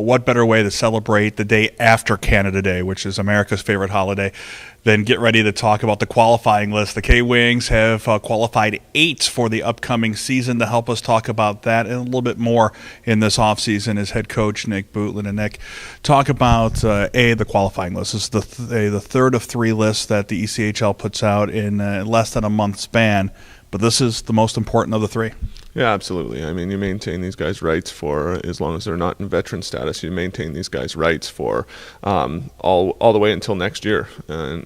Well, what better way to celebrate the day after Canada Day, which is America's favorite holiday, than get ready to talk about the qualifying list. The K-Wings have qualified 8 for the upcoming season. To help us talk about that and a little bit more in this offseason is head coach Nick Bootland. And Nick, talk about, the qualifying list. This is the third of 3 lists that the ECHL puts out in less than a month span, but this is the most important of the 3. Yeah, absolutely. I mean, you maintain these guys' rights for, as long as they're not in veteran status, you maintain these guys' rights for all the way until next year. And,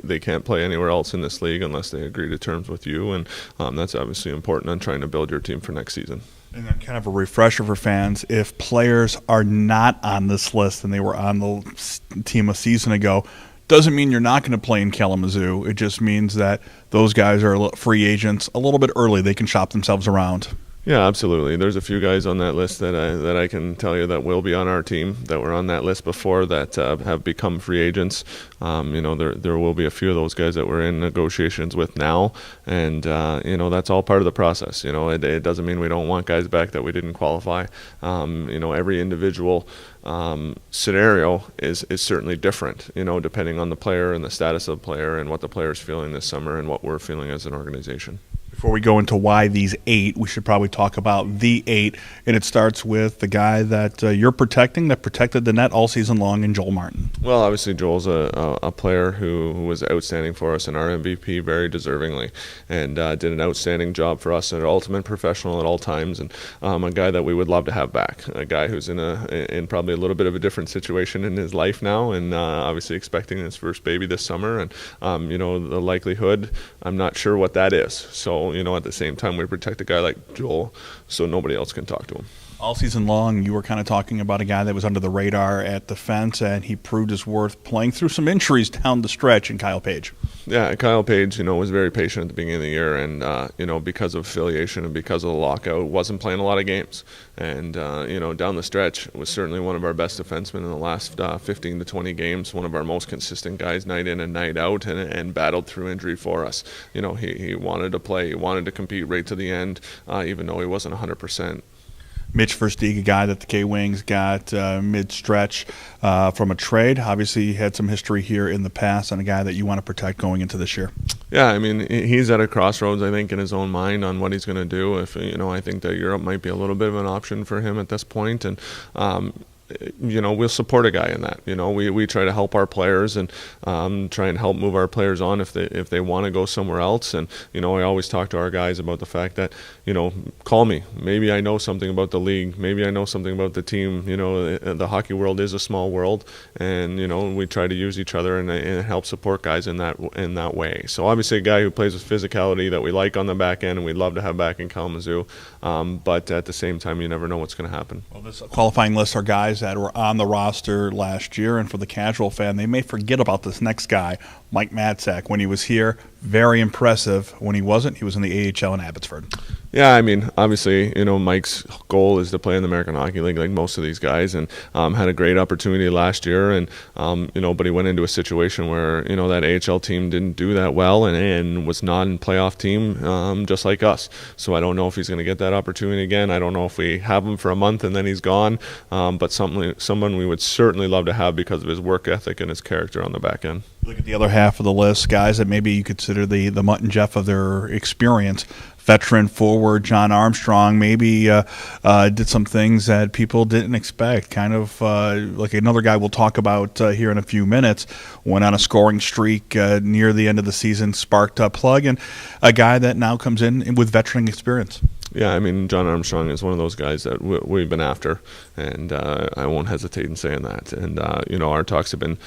they can't play anywhere else in this league unless they agree to terms with you. And that's obviously important on trying to build your team for next season. And then kind of a refresher for fans, if players are not on this list and they were on the team a season ago, doesn't mean you're not going to play in Kalamazoo. It just means that those guys are free agents a little bit early. They can shop themselves around. Yeah, absolutely. There's a few guys on that list that I can tell you that will be on our team that were on that list before that have become free agents. There will be a few of those guys that we're in negotiations with now, and that's all part of the process. It doesn't mean we don't want guys back that we didn't qualify. Every individual scenario is certainly different, depending on the player and the status of the player and what the player's feeling this summer and what we're feeling as an organization. Before we go into why these 8, we should probably talk about the 8, and it starts with the guy that you're protecting, that protected the net all season long, in Joel Martin. Well, obviously Joel's a player who was outstanding for us and our MVP very deservingly, and did an outstanding job for us, an ultimate professional at all times, and a guy that we would love to have back, a guy who's in probably a little bit of a different situation in his life now, and obviously expecting his first baby this summer, and the likelihood, I'm not sure what that is. So at the same time, we protect a guy like Joel so nobody else can talk to him. All season long, you were kind of talking about a guy that was under the radar at defense, and he proved his worth playing through some injuries down the stretch in Kyle Page. Yeah, Kyle Page, was very patient at the beginning of the year, and, because of affiliation and because of the lockout, wasn't playing a lot of games. And, down the stretch, was certainly one of our best defensemen in the last 15 to 20 games, one of our most consistent guys night in and night out, and battled through injury for us. He wanted to play, he wanted to compete right to the end, even though he wasn't 100%. Mitch Versteeg, a guy that the K-Wings got mid-stretch from a trade. Obviously, he had some history here in the past, and a guy that you want to protect going into this year. Yeah, I mean, he's at a crossroads, I think, in his own mind on what he's going to do. I think that Europe might be a little bit of an option for him at this point, and we'll support a guy in that. We try to help our players and try and help move our players on if they want to go somewhere else. And I always talk to our guys about the fact that call me. Maybe I know something about the league. Maybe I know something about the team. The hockey world is a small world, and we try to use each other and help support guys in that way. So obviously a guy who plays with physicality that we like on the back end and we'd love to have back in Kalamazoo. But at the same time, you never know what's going to happen. Well, this qualifying list are guys that were on the roster last year, and for the casual fan, they may forget about this next guy, Mike Matsak. When he was here, very impressive. When he wasn't, he was in the AHL in Abbotsford. Yeah, I mean, obviously, Mike's goal is to play in the American Hockey League like most of these guys, and had a great opportunity last year, and but he went into a situation where that AHL team didn't do that well, and was not in playoff team just like us. So I don't know if he's going to get that opportunity again. I don't know if we have him for a month and then he's gone, but someone we would certainly love to have because of his work ethic and his character on the back end. Look at the other half of the list, guys that maybe you consider the Mutt and Jeff of their experience. Veteran forward John Armstrong maybe did some things that people didn't expect, kind of like another guy we'll talk about here in a few minutes, went on a scoring streak near the end of the season, sparked a plug, and a guy that now comes in with veteran experience. Yeah, I mean, John Armstrong is one of those guys that we've been after, and I won't hesitate in saying that. And, our talks have been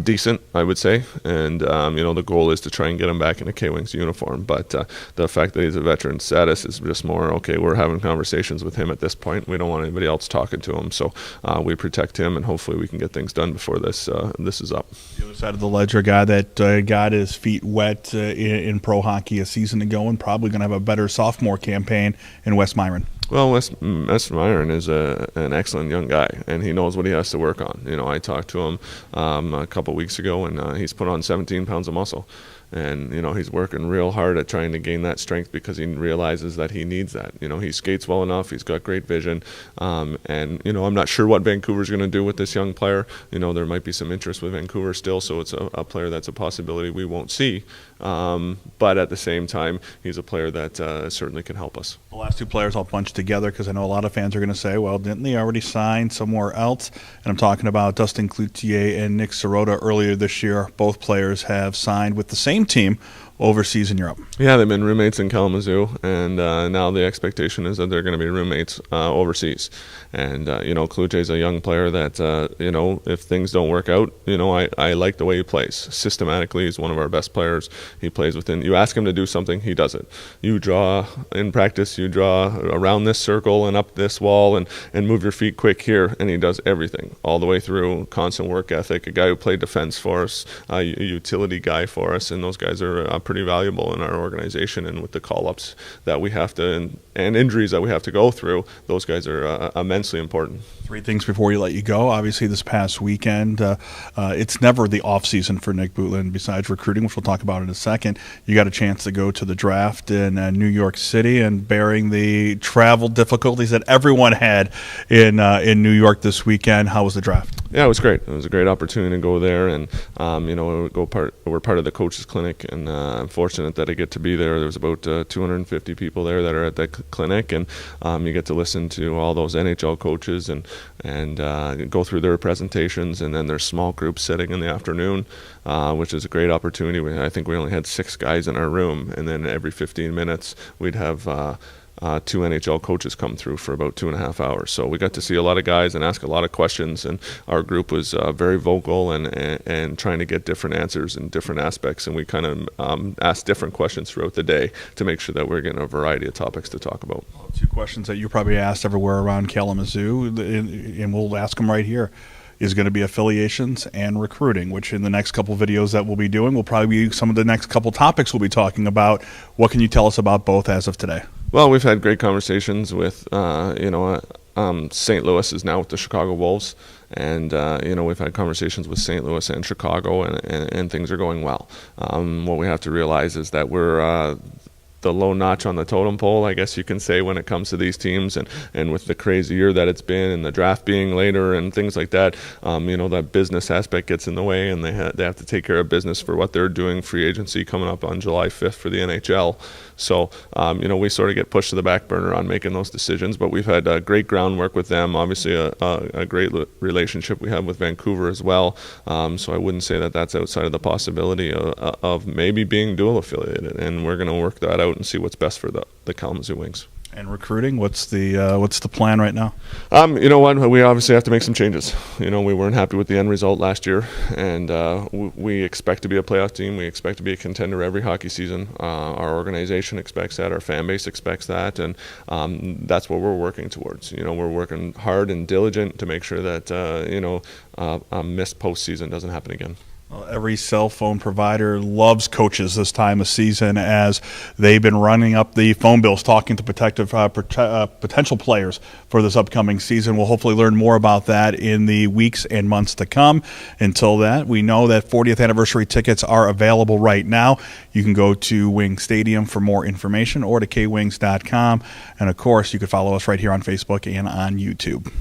decent, I would say, and the goal is to try and get him back in a K-Wings uniform, but the fact that he's a veteran status is just more, okay, we're having conversations with him at this point. We don't want anybody else talking to him, so we protect him, and hopefully we can get things done before this is up. The other side of the ledger, a guy that got his feet wet in pro hockey a season ago and probably going to have a better sophomore campaign in Wes Myron. Well, Wes Myron is an excellent young guy, and he knows what he has to work on. I talked to him a couple weeks ago, and he's put on 17 pounds of muscle. and he's working real hard at trying to gain that strength because he realizes that he needs that. He skates well enough, he's got great vision, and I'm not sure what Vancouver's going to do with this young player. There might be some interest with Vancouver still, so it's a player that's a possibility we won't see, but at the same time, he's a player that certainly can help us. The last two players I'll bunch together because I know a lot of fans are going to say, well, didn't they already sign somewhere else? And I'm talking about Dustin Cloutier and Nick Sirota earlier this year. Both players have signed with the same team overseas in Europe. Yeah, they've been roommates in Kalamazoo, and now the expectation is that they're going to be roommates overseas. And Cloutier's a young player that if things don't work out, I like the way he plays. Systematically, he's one of our best players. He plays within. You ask him to do something, he does it. You draw in practice, you draw around this circle and up this wall, and move your feet quick here, and he does everything all the way through. Constant work ethic. A guy who played defense for us, a utility guy for us, and those guys are pretty valuable in our organization. And with the call-ups that we have to and injuries that we have to go through, those guys are immensely important. Three things before we let you go. Obviously, this past weekend, it's never the off season for Nick Bootland besides recruiting, which we'll talk about in a second. You got a chance to go to the draft in New York City, and bearing the travel difficulties that everyone had in New York this weekend. How was the draft? Yeah, it was great. It was a great opportunity to go there, and we're part of the coaches clinic, and I'm fortunate that I get to be there. There was about 250 people there that are at that clinic, and you get to listen to all those NHL coaches and go through their presentations, and then there's small groups sitting in the afternoon, which is a great opportunity. I think we only had 6 guys in our room, and then every 15 minutes we'd have 2 NHL coaches come through for about 2.5 hours. So we got to see a lot of guys and ask a lot of questions, and our group was very vocal and trying to get different answers in different aspects, and we kind of asked different questions throughout the day to make sure that we're getting a variety of topics to talk about. 2 questions that you probably asked everywhere around Kalamazoo, and we'll ask them right here, is going to be affiliations and recruiting, which in the next couple videos that we'll be doing will probably be some of the next couple topics we'll be talking about. What can you tell us about both as of today? Well, we've had great conversations with, St. Louis is now with the Chicago Wolves, and we've had conversations with St. Louis and Chicago, and things are going well. What we have to realize is that we're the low notch on the totem pole, I guess you can say, when it comes to these teams, and with the crazy year that it's been, and the draft being later and things like that, that business aspect gets in the way, and they have to take care of business for what they're doing. Free agency coming up on July 5th for the NHL. So, we sort of get pushed to the back burner on making those decisions, but we've had great groundwork with them. Obviously, a great relationship we have with Vancouver as well. So I wouldn't say that that's outside of the possibility of maybe being dual affiliated, and we're going to work that out and see what's best for the Kalamazoo Wings. And recruiting, what's the plan right now? You know what? We obviously have to make some changes. We weren't happy with the end result last year, and we expect to be a playoff team. We expect to be a contender every hockey season. Our organization expects that. Our fan base expects that, and that's what we're working towards. We're working hard and diligent to make sure that a missed postseason doesn't happen again. Well, every cell phone provider loves coaches this time of season, as they've been running up the phone bills talking to potential players for this upcoming season. We'll hopefully learn more about that in the weeks and months to come. Until that, we know that 40th anniversary tickets are available right now. You can go to Wing Stadium for more information, or to kwings.com. And, of course, you can follow us right here on Facebook and on YouTube.